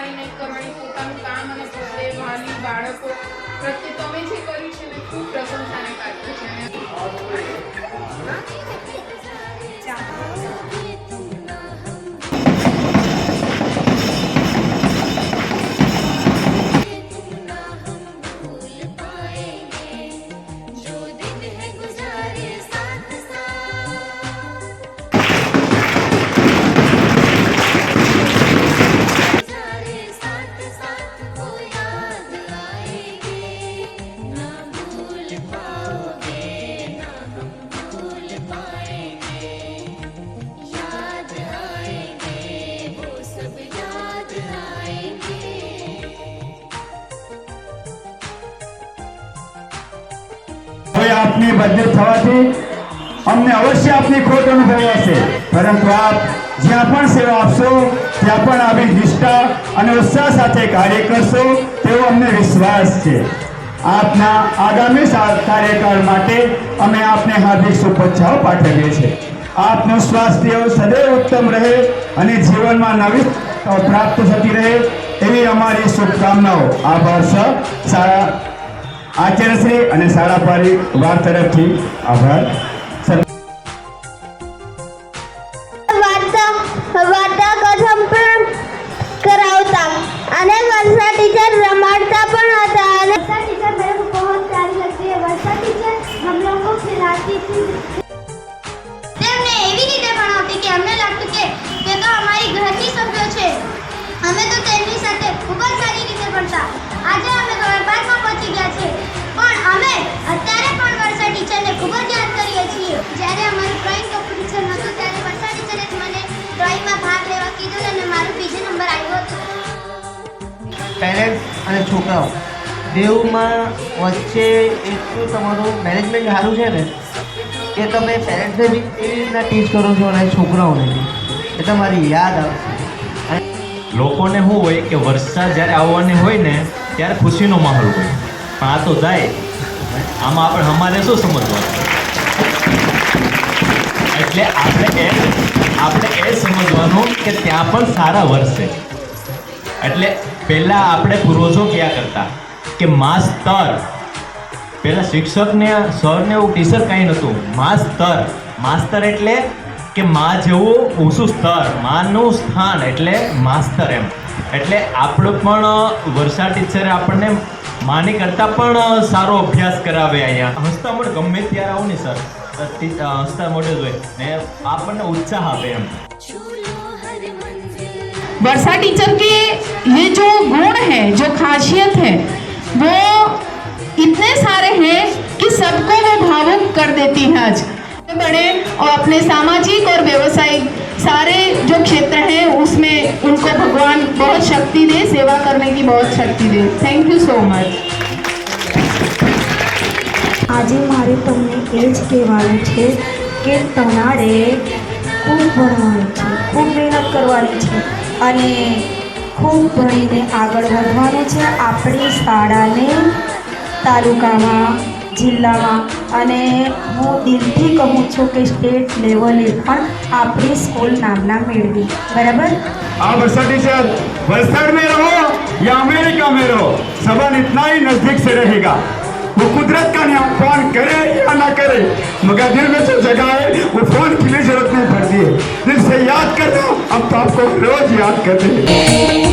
મારી નહીં કરવાની, પોતાનું કામ અને પોતે વાલી બાળકો પ્રત્યે તમે જે કર્યું છે ને ખૂબ પ્રશંસાને પાત્ર છે. આપની બદલી થવાથી અમને અવશ્ય આપની ખોટ અનુભવાશે, પરંતુ આપ જ્યાં પણ સેવા આપશો ત્યાં પણ આવી નિષ્ઠા અને ઉત્સાહ સાથે કાર્ય કરશો તેવો અમને વિશ્વાસ છે. આપના આગામી કાર્યકાળ માટે અમે આપને હાર્દિક શુભેચ્છાઓ પાઠવીએ છીએ. આપનું સ્વાસ્થ્ય સદૈવ ઉત્તમ રહે અને જીવનમાં નવી પ્રાપ્ત થતી રહે એવી અમારી શુભકામનાઓ. આભાર સર. શાળા આચાર્યશ્રી અને શાળા પરિવાર તરફથી આભાર. વાર્તા કથા પણ કરાવતા અને વર્ષા ટીચર રમાડતા પણ હતા. અને वर्षा टीचर मेरे को बहुत प्यारी लगती है. वर्षा टीचर हम लोग को खिलाती थी. તેમને એવી રીતે ભણાવતી કે અમને લાગતું કે તે તો અમારી ઘરની સભ્યો છે. અમે તો તેમની સાથે ખૂબ જ સારી રીતે ભણતા. આજે અમે ધોરણ 5 માં પહોંચી ગયા છે, પણ અમે અત્યારે પણ વર્ષા ટીચરને ખૂબ જ યાદ કરીએ છીએ. જ્યારે અમારું ડ્રોઈંગ કોમ્પિટિશન હતું ત્યારે વર્ષા ટીચરે મને ડ્રોઈંગમાં ભાગ લેવા કીધું અને મારો બીજો નંબર આવ્યો હતો. પેરેન્ટ્સ અને છોકરાઓ બેઉમાં વચ્ચે એટલું તમારું મેનેજમેન્ટ સારું છે ને કે તમે પેરેન્ટ્સને બી એવી રીતના ટીચ કરો છો અને છોકરાઓને બી એ તમારી યાદ આવશે. લોકોને શું હોય કે વરસાદ જ્યારે આવવાની હોય ને ત્યારે ખુશીનો માહોલ હોય, પણ આ તો જાય આમાં અમારે શું સમજવાનું? એટલે આપણે એ સમજવાનું કે ત્યાં પણ સારા વરસે. એટલે પહેલાં આપણે પૂર્વજો ક્યાં કરતા કે માસ્તર, પહેલાં શિક્ષકને સરને એવું ટીચર કાંઈ નહોતું, માસ્તર એટલે કે માં જેવું ઊંચું સ્તર, માનું સ્થાન એટલે માસ્તર એમ. એટલે આપણે પણ વર્ષા ટીચરે આપણને માની કરતાં પણ સારો અભ્યાસ કરાવે. અહીંયા હસતા મોઢે ગમે ત્યારે આવું નહીં સર, હસતા મોઢે જોઈએ ને આપણને ઉત્સાહ આપે એમ. वर्षा टीचर के ये जो गुण है, जो खासियत है, वो इतने सारे हैं कि सबको वो भावुक कर देती है. आज बड़े और अपने सामाजिक और व्यवसायिक सारे जो क्षेत्र हैं उसमें उनको भगवान बहुत शक्ति दे, सेवा करने की बहुत शक्ति दे. Thank you so much. આજે મારે તમને એ જ કહેવાનું છે કે તમારે ખૂબ ભણવાનું છે, ખૂબ મહેનત કરવાની છે અને ખૂબ ભણીને આગળ વધવાનું છે. આપણી શાળાને તાલુકામાં, જિલ્લામાં અને હું દિલથી કહું છું કે સ્ટેટ લેવલે પણ આપણી સ્કૂલ नामना મેળવી. बराबर? आप वर्षा टीचर वलसाड में रहो या अमेरिका में रहो, सबन इतना ही नजदीक से रहेगा. वो कुदरत का नियम, फोन करे या ना करे, मगर दिल में जो जगह है वो फोन की भी जरूरत नहीं पड़ती है. दिल से याद करना, अब तो आपको रोज याद करते हैं.